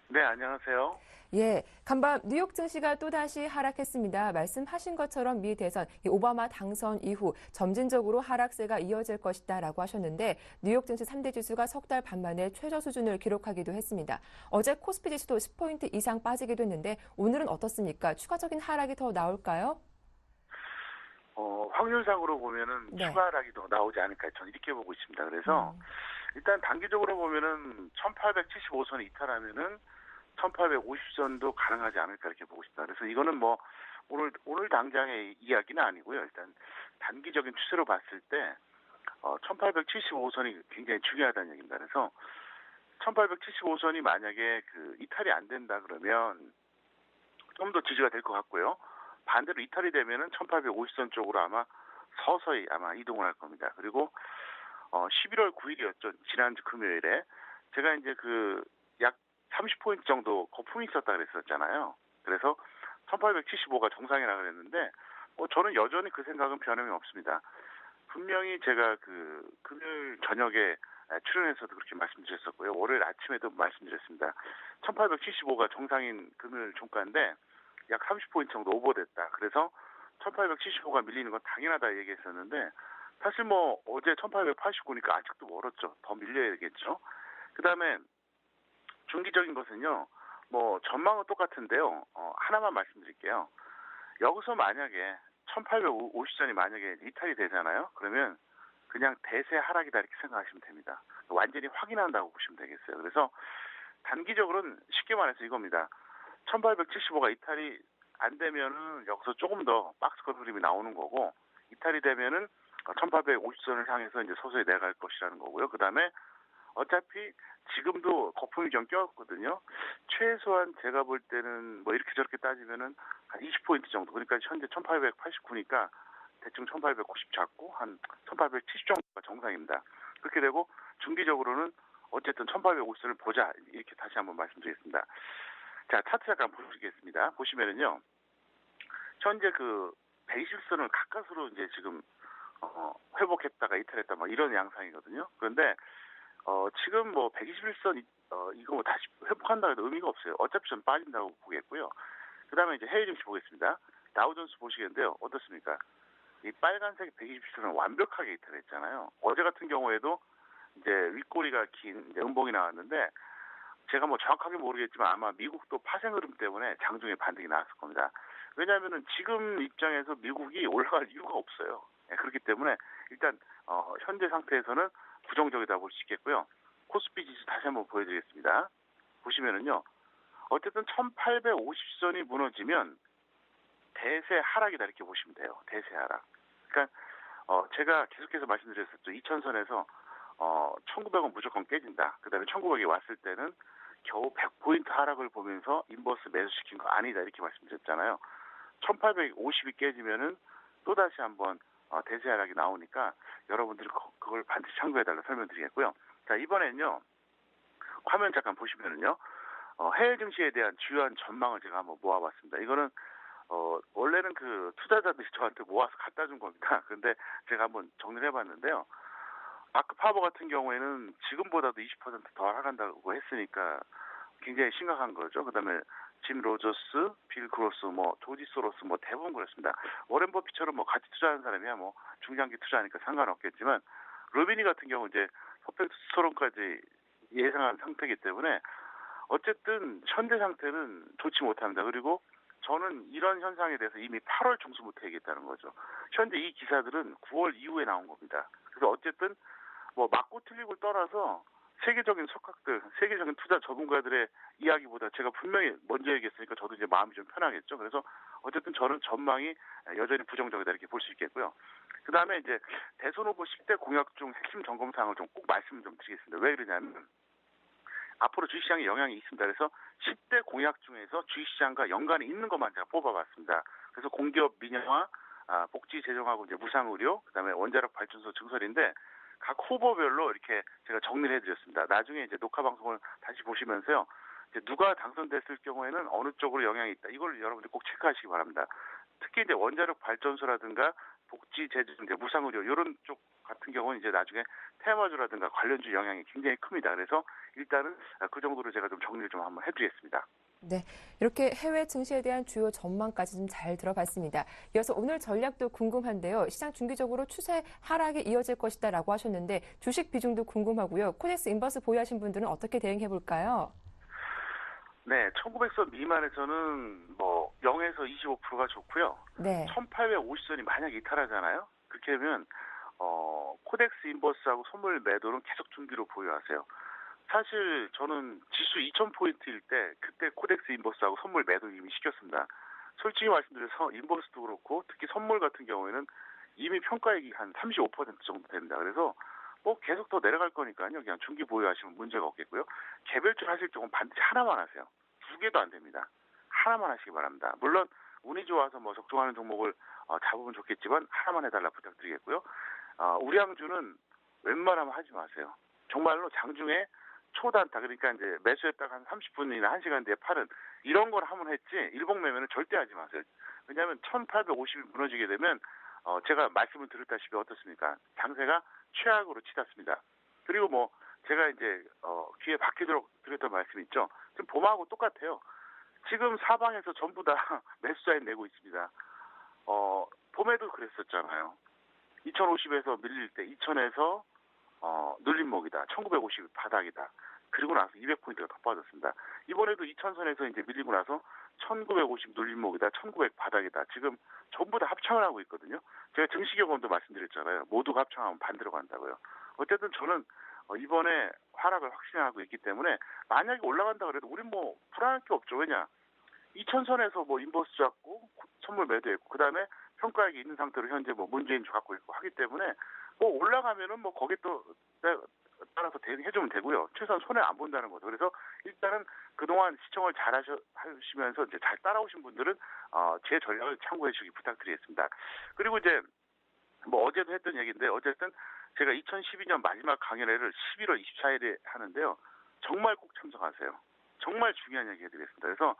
네, 안녕하세요. 예, 간밤 뉴욕 증시가 또다시 하락했습니다. 말씀하신 것처럼 미 대선, 오바마 당선 이후 점진적으로 하락세가 이어질 것이다라고 하셨는데 뉴욕 증시 3대 지수가 석 달 반 만에 최저 수준을 기록하기도 했습니다. 어제 코스피 지수도 10포인트 이상 빠지기도 했는데 오늘은 어떻습니까? 추가적인 하락이 더 나올까요? 확률상으로 보면은 네. 추가 하락이 더 나오지 않을까 저는 이렇게 보고 있습니다. 그래서 일단 단기적으로 보면은 1875선 이탈하면은 1850선도 가능하지 않을까 이렇게 보고 싶다. 그래서 이거는 뭐 오늘 당장의 이야기는 아니고요. 일단 단기적인 추세로 봤을 때 1875선이 굉장히 중요하다는 얘기입니다. 그래서 1875선이 만약에 그 이탈이 안 된다 그러면 좀 더 지지가 될 것 같고요. 반대로 이탈이 되면은 1850선 쪽으로 아마 서서히 아마 이동을 할 겁니다. 그리고 11월 9일이었죠. 지난주 금요일에 제가 이제 그 약 30포인트 정도 거품이 있었다 그랬었잖아요. 그래서 1875가 정상이라 그랬는데 저는 여전히 그 생각은 변함이 없습니다. 분명히 제가 그 금요일 저녁에 출연해서도 그렇게 말씀드렸었고요. 월요일 아침에도 말씀드렸습니다. 1875가 정상인 금요일 종가인데 약 30포인트 정도 오버됐다. 그래서 1875가 밀리는 건 당연하다 얘기했었는데 사실 뭐 어제 1889니까 아직도 멀었죠. 더 밀려야겠죠. 그다음에 중기적인 것은요. 뭐 전망은 똑같은데요. 하나만 말씀드릴게요. 여기서 만약에 1850선이 만약에 이탈이 되잖아요. 그러면 그냥 대세 하락이다 이렇게 생각하시면 됩니다. 완전히 확인한다고 보시면 되겠어요. 그래서 단기적으로는 쉽게 말해서 이겁니다. 1875가 이탈이 안 되면은 여기서 조금 더 박스권 흐름이 나오는 거고 이탈이 되면은 1850선을 향해서 이제 서서히 내려갈 것이라는 거고요. 그다음에 어차피 지금도 거품이 좀 껴있거든요. 최소한 제가 볼 때는 뭐 이렇게 저렇게 따지면은 한 20포인트 정도. 그러니까 현재 1889니까 대충 1890 잡고 한 1870 정도가 정상입니다. 그렇게 되고 중기적으로는 어쨌든 1850선을 보자 이렇게 다시 한번 말씀드리겠습니다. 자, 차트 잠깐 보시겠습니다. 보시면은요, 현재 그 120선을 가까스로 이제 지금 회복했다가 이탈했다 막 이런 양상이거든요. 그런데 지금 뭐 121선 이거 뭐 다시 회복한다 해도 의미가 없어요. 어차피 좀 빠진다고 보겠고요. 그다음에 이제 해외 증시 보겠습니다. 다우존스 보시겠는데요, 어떻습니까? 이 빨간색 120선은 완벽하게 이탈했잖아요. 어제 같은 경우에도 이제 윗꼬리가 긴 음봉이 나왔는데. 제가 뭐 정확하게 모르겠지만 아마 미국도 파생 흐름 때문에 장중에 반등이 나왔을 겁니다. 왜냐하면은 지금 입장에서 미국이 올라갈 이유가 없어요. 그렇기 때문에 일단 현재 상태에서는 부정적이다 볼 수 있겠고요. 코스피 지수 다시 한번 보여드리겠습니다. 보시면은요, 어쨌든 1850선이 무너지면 대세 하락이다 이렇게 보시면 돼요. 대세 하락. 그러니까 제가 계속해서 말씀드렸었죠. 2000선에서 1900은 무조건 깨진다. 그다음에 1900이 왔을 때는 겨우 100포인트 하락을 보면서 인버스 매수시킨 거 아니다 이렇게 말씀드렸잖아요. 1850이 깨지면은 또다시 한번 대세 하락이 나오니까 여러분들이 그걸 반드시 참고해달라 설명드리겠고요. 자, 이번엔요. 화면 잠깐 보시면은요. 해외 증시에 대한 주요한 전망을 제가 한번 모아봤습니다. 이거는 원래는 그 투자자들이 저한테 모아서 갖다 준 겁니다. 근데 제가 한번 정리를 해봤는데요. 마크 파버 같은 경우에는 지금보다도 20%더 하락한다고 했으니까 굉장히 심각한 거죠. 그다음에 짐 로저스, 빌 그로스, 뭐 조지 소로스 뭐 대부분 그렇습니다. 워렌 버핏처럼 뭐 같이 투자하는 사람이야 뭐 중장기 투자하니까 상관없겠지만 루비니 같은 경우 이제 퍼펙트 스토론까지 예상한 상태이기 때문에 어쨌든 현재 상태는 좋지 못합니다. 그리고 저는 이런 현상에 대해서 이미 8월 중순부터 얘기했다는 거죠. 현재 이 기사들은 9월 이후에 나온 겁니다. 그래서 어쨌든 뭐 맞고 틀리고를 떠나서 세계적인 석학들, 세계적인 투자 전문가들의 이야기보다 제가 분명히 먼저 얘기했으니까 저도 이제 마음이 좀 편하겠죠. 그래서 어쨌든 저는 전망이 여전히 부정적이다 이렇게 볼 수 있겠고요. 그 다음에 이제 대선 후보 10대 공약 중 핵심 점검 사항을 좀 꼭 말씀 좀 드리겠습니다. 왜 그러냐면 앞으로 주식시장에 영향이 있습니다. 그래서 10대 공약 중에서 주식시장과 연관이 있는 것만 제가 뽑아봤습니다. 그래서 공기업 민영화, 복지 재정하고 이제 무상의료, 그다음에 원자력 발전소 증설인데 각 후보별로 이렇게 제가 정리를 해드렸습니다. 나중에 이제 녹화 방송을 다시 보시면서요, 이제 누가 당선됐을 경우에는 어느 쪽으로 영향이 있다. 이걸 여러분들 꼭 체크하시기 바랍니다. 특히 이제 원자력 발전소라든가 복지 재정, 이제 무상의료 이런 쪽 같은 경우는 이제 나중에 테마주라든가 관련주 영향이 굉장히 큽니다. 그래서 일단은 그 정도로 제가 좀 정리를 좀 한번 해드리겠습니다. 네, 이렇게 해외 증시에 대한 주요 전망까지 좀 잘 들어봤습니다. 이어서 오늘 전략도 궁금한데요. 시장 중기적으로 추세 하락이 이어질 것이다라고 하셨는데 주식 비중도 궁금하고요. 코덱스 인버스 보유하신 분들은 어떻게 대응해 볼까요? 네, 1900선 미만에서는 뭐 0에서 25%가 좋고요. 네. 1850선이 만약에 이탈하잖아요. 그렇게 되면 코덱스 인버스하고 선물 매도는 계속 중기로 보유하세요. 사실 저는 지수 2000포인트일 때 그때 코덱스 인버스하고 선물 매도 이미 시켰습니다. 솔직히 말씀드려서 인버스도 그렇고 특히 선물 같은 경우에는 이미 평가액이 한 35% 정도 됩니다. 그래서 뭐 계속 더 내려갈 거니까요. 그냥 중기 보유하시면 문제가 없겠고요. 개별주 하실 경우는 반드시 하나만 하세요. 2개도 안 됩니다. 하나만 하시기 바랍니다. 물론 운이 좋아서 뭐 적중하는 종목을 잡으면 좋겠지만 하나만 해달라 부탁드리겠고요. 우량주는 웬만하면 하지 마세요. 정말로 장중에 초단타, 그러니까 이제 매수했다가 한 30분이나 1시간 뒤에 팔은 이런 걸 하면 했지 일봉 매매는 절대 하지 마세요. 왜냐하면 1850이 무너지게 되면 제가 말씀을 드렸다시피 어떻습니까? 장세가 최악으로 치닫습니다. 그리고 뭐 제가 이제 귀에 박히도록 드렸던 말씀 있죠. 지금 봄하고 똑같아요. 지금 사방에서 전부 다 매수 사인 내고 있습니다. 봄에도 그랬었잖아요. 2050에서 밀릴 때 2000에서 눌림목이다. 1950 바닥이다. 그리고 나서 200포인트가 더 빠졌습니다. 이번에도 2000선에서 이제 밀리고 나서 1950 눌림목이다. 1900 바닥이다. 지금 전부 다 합창을 하고 있거든요. 제가 증시경험도 말씀드렸잖아요. 모두가 합창하면 반대로 간다고요. 어쨌든 저는 이번에 하락을 확신하고 있기 때문에 만약에 올라간다 그래도 우린 뭐 불안할 게 없죠. 왜냐? 2000선에서 뭐 인버스 잡고 선물 매도했고 그다음에 평가액이 있는 상태로 현재 뭐 문재인주 갖고 있고 하기 때문에 뭐 올라가면은 뭐 거기에 또 따라서 대응해주면 되고요. 최소한 손해 안 본다는 거죠. 그래서 일단은 그동안 시청을 잘 하시면서 이제 잘 따라오신 분들은 제 전략을 참고해 주시기 부탁드리겠습니다. 그리고 이제 뭐 어제도 했던 얘기인데 어쨌든 제가 2012년 마지막 강연회를 11월 24일에 하는데요. 정말 꼭 참석하세요. 정말 중요한 얘기 해드리겠습니다. 그래서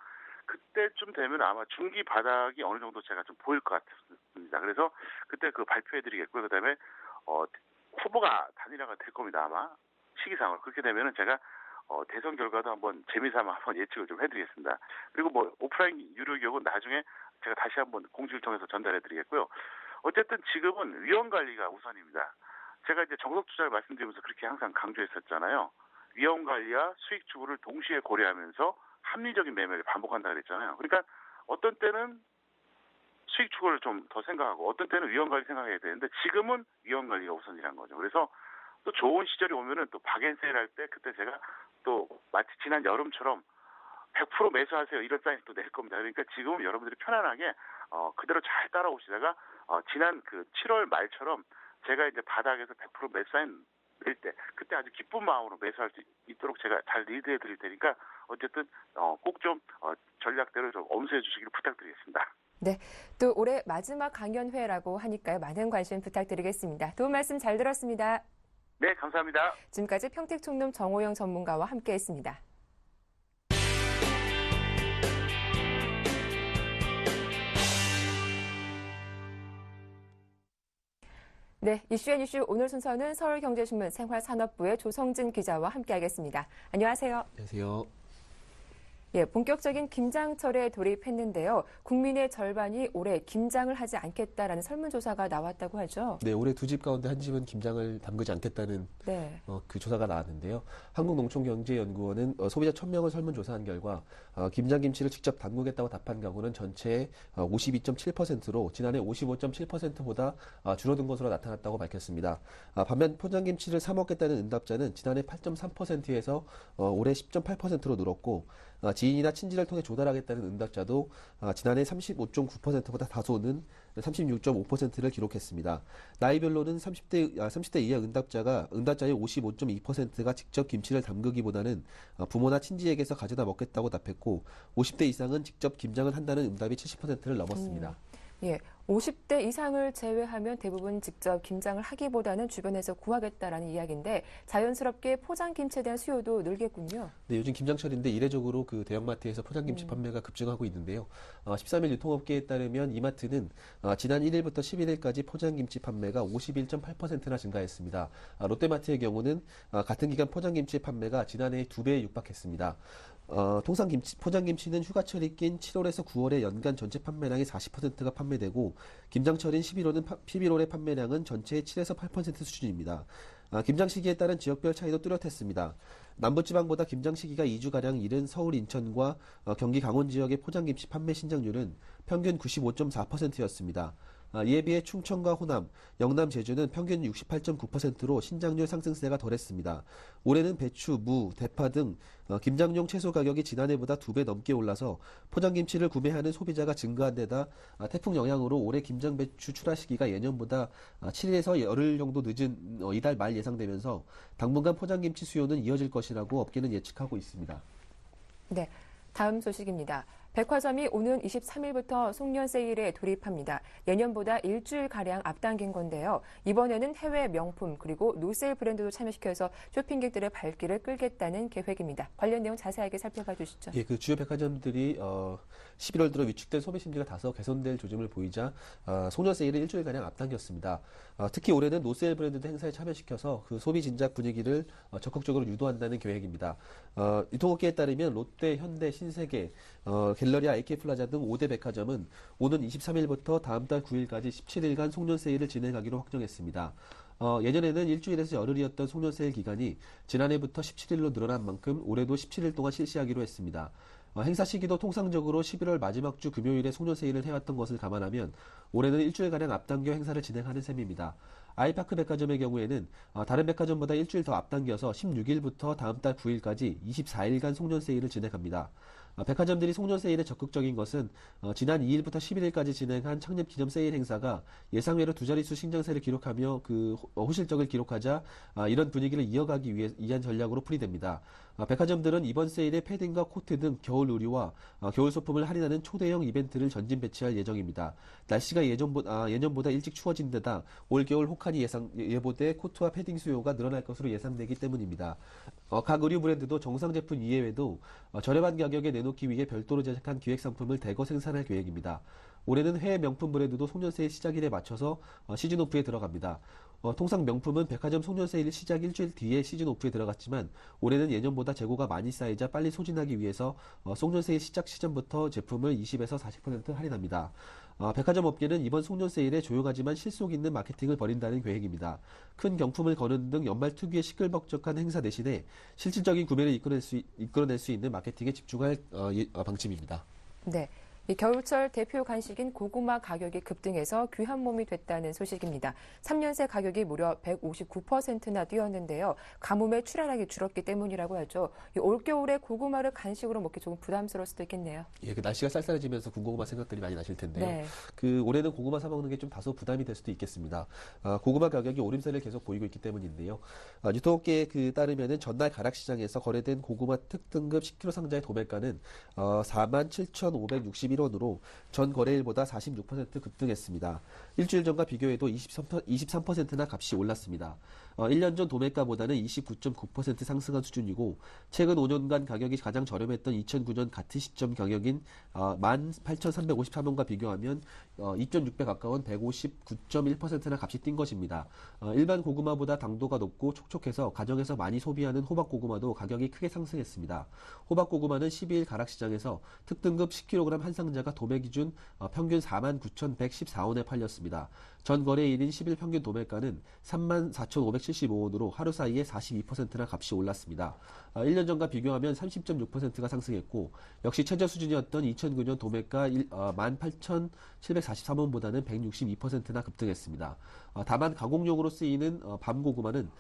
그때쯤 되면 아마 중기 바닥이 어느 정도 제가 좀 보일 것 같습니다. 그래서 그때 그 발표해드리겠고요. 그다음에 후보가 단일화가 될 겁니다. 아마 시기상으로 그렇게 되면은 제가 대선 결과도 한번 재미삼아 한번 예측을 좀 해드리겠습니다. 그리고 뭐 오프라인 유료 교육은 나중에 제가 다시 한번 공지를 통해서 전달해드리겠고요. 어쨌든 지금은 위험 관리가 우선입니다. 제가 이제 정석 투자를 말씀드리면서 그렇게 항상 강조했었잖아요. 위험 관리와 수익 추구를 동시에 고려하면서 합리적인 매매를 반복한다 그랬잖아요. 그러니까 어떤 때는 수익 추구를 좀 더 생각하고 어떤 때는 위험 관리 생각해야 되는데 지금은 위험 관리가 우선이라는 거죠. 그래서 또 좋은 시절이 오면은 또 박앤세일 할 때 그때 제가 또 마치 지난 여름처럼 100% 매수하세요 이런 사인 또 낼 겁니다. 그러니까 지금 여러분들이 편안하게 그대로 잘 따라오시다가 지난 그 7월 말처럼 제가 이제 바닥에서 100% 매수 사인 낼 때 그때 아주 기쁜 마음으로 매수할 수 있도록 제가 잘 리드해 드릴 테니까 어쨌든 꼭 좀 전략대로 좀 엄수해 주시기를 부탁드리겠습니다. 네, 또 올해 마지막 강연회라고 하니까요. 많은 관심 부탁드리겠습니다. 도움 말씀 잘 들었습니다. 네, 감사합니다. 지금까지 평택총룸 정호영 전문가와 함께했습니다. 네, 이슈앤이슈 오늘 순서는 서울경제신문 생활산업부의 조성진 기자와 함께하겠습니다. 안녕하세요. 안녕하세요. 예, 본격적인 김장철에 돌입했는데요. 국민의 절반이 올해 김장을 하지 않겠다라는 설문조사가 나왔다고 하죠. 네, 올해 두 집 가운데 한 집은 김장을 담그지 않겠다는 네. 그 조사가 나왔는데요. 한국농촌경제연구원은 소비자 1,000명을 설문조사한 결과 김장김치를 직접 담그겠다고 답한 가구는 전체의 52.7%로 지난해 55.7%보다 줄어든 것으로 나타났다고 밝혔습니다. 반면 포장김치를 사 먹겠다는 응답자는 지난해 8.3%에서 올해 10.8%로 늘었고 지인이나 친지를 통해 조달하겠다는 응답자도 지난해 35.9%보다 다소 는 36.5%를 기록했습니다. 나이별로는 30대 이하 응답자의 55.2%가 직접 김치를 담그기보다는 부모나 친지에게서 가져다 먹겠다고 답했고 50대 이상은 직접 김장을 한다는 응답이 70%를 넘었습니다. 예, 50대 이상을 제외하면 대부분 직접 김장을 하기보다는 주변에서 구하겠다라는 이야기인데 자연스럽게 포장김치에 대한 수요도 늘겠군요. 네, 요즘 김장철인데 이례적으로 그 대형마트에서 포장김치 판매가 급증하고 있는데요. 13일 유통업계에 따르면 이마트는 지난 1일부터 11일까지 포장김치 판매가 51.8%나 증가했습니다. 롯데마트의 경우는 같은 기간 포장김치 판매가 지난해의 2배에 육박했습니다. 통상 포장김치는 휴가철이 낀 7월에서 9월에 연간 전체 판매량의 40%가 판매되고 김장철인 11월의 판매량은 전체의 7에서 8% 수준입니다. 김장 시기에 따른 지역별 차이도 뚜렷했습니다. 남부지방보다 김장 시기가 2주가량 이른 서울, 인천과 경기, 강원 지역의 포장김치 판매 신장률은 평균 95.4%였습니다. 이에 비해 충청과 호남, 영남, 제주는 평균 68.9%로 신장률 상승세가 덜했습니다. 올해는 배추, 무, 대파 등 김장용 채소 가격이 지난해보다 2배 넘게 올라서 포장김치를 구매하는 소비자가 증가한 데다 태풍 영향으로 올해 김장배추 출하 시기가 예년보다 7일에서 열흘 정도 늦은 이달 말 예상되면서 당분간 포장김치 수요는 이어질 것이라고 업계는 예측하고 있습니다. 네, 다음 소식입니다. 백화점이 오는 23일부터 송년 세일에 돌입합니다. 예년보다 일주일가량 앞당긴 건데요. 이번에는 해외 명품 그리고 노세일 브랜드도 참여시켜서 쇼핑객들의 발길을 끌겠다는 계획입니다. 관련 내용 자세하게 살펴봐 주시죠. 예, 그 주요 백화점들이 11월 들어 위축된 소비 심리가 다소 개선될 조짐을 보이자 송년 세일을 일주일가량 앞당겼습니다. 특히 올해는 노세일 브랜드도 행사에 참여시켜서 그 소비 진작 분위기를 적극적으로 유도한다는 계획입니다. 유통업계에 따르면 롯데, 현대, 신세계, 갤러리아, IK플라자 등 5대 백화점은 오는 23일부터 다음 달 9일까지 17일간 송년 세일을 진행하기로 확정했습니다. 예전에는 일주일에서 열흘이었던 송년 세일 기간이 지난해부터 17일로 늘어난 만큼 올해도 17일 동안 실시하기로 했습니다. 행사 시기도 통상적으로 11월 마지막 주 금요일에 송년 세일을 해왔던 것을 감안하면 올해는 일주일가량 앞당겨 행사를 진행하는 셈입니다. 아이파크 백화점의 경우에는 다른 백화점보다 일주일 더 앞당겨서 16일부터 다음 달 9일까지 24일간 송년 세일을 진행합니다. 백화점들이 송년 세일에 적극적인 것은 지난 2일부터 11일까지 진행한 창립 기념 세일 행사가 예상외로 두 자릿수 신장세를 기록하며 그 호실적을 기록하자 이런 분위기를 이어가기 위한 전략으로 풀이됩니다. 백화점들은 이번 세일에 패딩과 코트 등 겨울 의류와 겨울 소품을 할인하는 초대형 이벤트를 전진 배치할 예정입니다. 날씨가 예년보다 일찍 추워진 데다 올겨울 혹한이 예보돼 코트와 패딩 수요가 늘어날 것으로 예상되기 때문입니다. 각 의류 브랜드도 정상 제품 이외에도 저렴한 가격에 내놓기 위해 별도로 제작한 기획 상품을 대거 생산할 계획입니다. 올해는 해외 명품 브랜드도 송년 세일 시작일에 맞춰서 시즌 오프에 들어갑니다. 통상 명품은 백화점 송년 세일 시작 일주일 뒤에 시즌 오프에 들어갔지만 올해는 예년보다 재고가 많이 쌓이자 빨리 소진하기 위해서 송년 세일 시작 시점부터 제품을 20에서 40% 할인합니다. 백화점 업계는 이번 송년 세일에 조용하지만 실속 있는 마케팅을 벌인다는 계획입니다. 큰 경품을 거는 등 연말 특유의 시끌벅적한 행사 대신에 실질적인 구매를 이끌어낼 수 있는 마케팅에 집중할 방침입니다. 네. 이 겨울철 대표 간식인 고구마 가격이 급등해서 귀한 몸이 됐다는 소식입니다. 3년 새 가격이 무려 159%나 뛰었는데요. 가뭄에 출하량이 줄었기 때문이라고 하죠. 이 올겨울에 고구마를 간식으로 먹기 조금 부담스러울 수도 있겠네요. 예, 그 날씨가 쌀쌀해지면서 군고구마 생각들이 많이 나실 텐데요. 네. 그 올해는 고구마 사 먹는 게 좀 다소 부담이 될 수도 있겠습니다. 고구마 가격이 오름세를 계속 보이고 있기 때문인데요. 유통업계에 따르면은 전날 가락시장에서 거래된 고구마 특등급 10kg 상자의 도매가는 47,561 1원으로 전 거래일보다 46% 급등했습니다. 일주일 전과 비교해도 23%나 값이 올랐습니다. 1년 전 도매가보다는 29.9% 상승한 수준이고 최근 5년간 가격이 가장 저렴했던 2009년 같은 시점 가격인 18,353원과 비교하면 2.6배 가까운 159.1%나 값이 뛴 것입니다. 일반 고구마보다 당도가 높고 촉촉해서 가정에서 많이 소비하는 호박 고구마도 가격이 크게 상승했습니다. 호박 고구마는 12일 가락시장에서 특등급 10kg 한 상자가 도매 기준 평균 49,114원에 팔렸습니다. 전 거래일인 10일 평균 도매가는 34,575원으로 하루 사이에 42%나 값이 올랐습니다. 1년 전과 비교하면 30.6%가 상승했고 역시 최저 수준이었던 2009년 도매가 18,743원보다는 162%나 급등했습니다. 다만 가공용으로 쓰이는 밤고구마는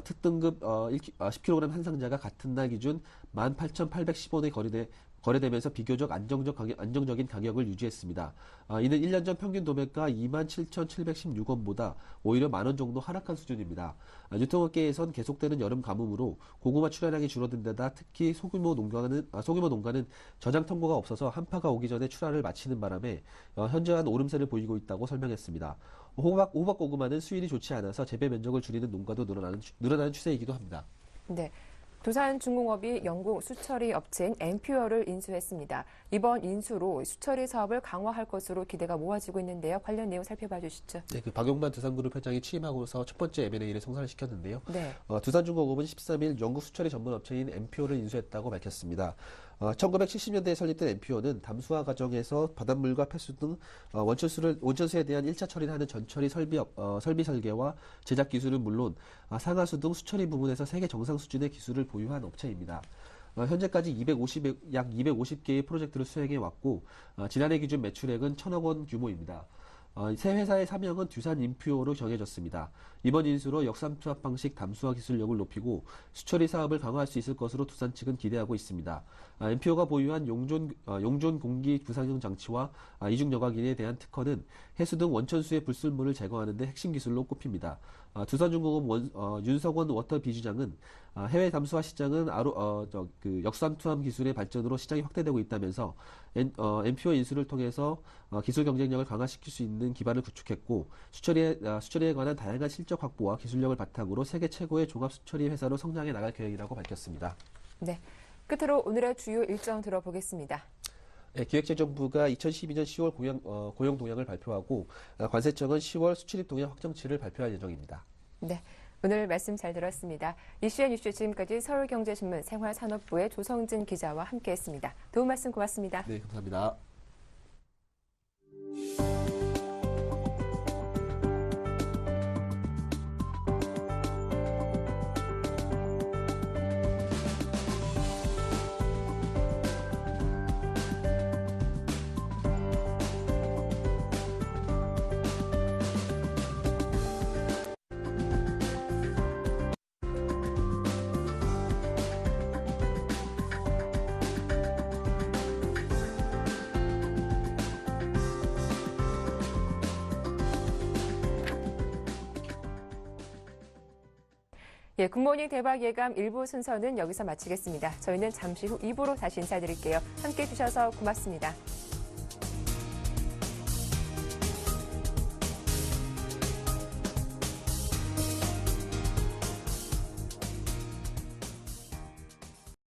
특등급 10kg 한 상자가 같은 날 기준 18,810원에 거래되면서 비교적 안정적인 가격을 유지했습니다. 이는 1년 전 평균 도매가 27,716원보다 오히려 만원 정도 하락한 수준입니다. 유통업계에선 계속되는 여름 가뭄으로 고구마 출하량이 줄어든 데다 특히 소규모 농가는 저장 통고가 없어서 한파가 오기 전에 출하를 마치는 바람에 현저한 오름세를 보이고 있다고 설명했습니다. 호박 고구마는 수율이 좋지 않아서 재배 면적을 줄이는 농가도 늘어나는 추세이기도 합니다. 네. 두산중공업이 영국 수처리 업체인 엠퓨어를 인수했습니다. 이번 인수로 수처리 사업을 강화할 것으로 기대가 모아지고 있는데요. 관련 내용 살펴봐 주시죠. 네, 박용만 두산그룹 회장이 취임하고서 첫 번째 M&A를 성사를 시켰는데요. 네. 두산중공업은 13일 영국 수처리 전문 업체인 엠퓨어를 인수했다고 밝혔습니다. 1970년대에 설립된 엠퓨어는 담수화 과정에서 바닷물과 폐수 등 원천수에 대한 1차 처리를 하는 전처리 설비 설계와 제작 기술은 물론 상하수 등 수처리 부분에서 세계 정상 수준의 기술을 보유한 업체입니다. 현재까지 약 250개의 프로젝트를 수행해 왔고 지난해 기준 매출액은 1,000억 원 규모입니다. 새 회사의 사명은 두산 인퓨어로 정해졌습니다. 이번 인수로 역삼투압 방식 담수화 기술력을 높이고 수처리 사업을 강화할 수 있을 것으로 두산 측은 기대하고 있습니다. 인퓨어가 보유한 용존 공기 부상용 장치와 이중 여과기에 대한 특허는 해수 등 원천수의 불순물을 제거하는 데 핵심 기술로 꼽힙니다. 두산중공업 윤석원 워터 비주장은 해외 담수화 시장은 역삼투압 기술의 발전으로 시장이 확대되고 있다면서 엠퓨어 인수를 통해서 기술 경쟁력을 강화시킬 수 있는 기반을 구축했고 수처리에 관한 다양한 실적 확보와 기술력을 바탕으로 세계 최고의 종합 수처리 회사로 성장해 나갈 계획이라고 밝혔습니다. 네, 끝으로 오늘의 주요 일정 들어보겠습니다. 네, 기획재정부가 2012년 10월 고용 동향을 발표하고 관세청은 10월 수출입 동향 확정치를 발표할 예정입니다. 네, 오늘 말씀 잘 들었습니다. 이슈의 뉴스 지금까지 서울경제신문 생활산업부의 조성진 기자와 함께했습니다. 도움 말씀 고맙습니다. 네, 감사합니다. 예, 굿모닝 대박 예감 1부 순서는 여기서 마치겠습니다. 저희는 잠시 후 2부로 다시 인사드릴게요. 함께해 주셔서 고맙습니다.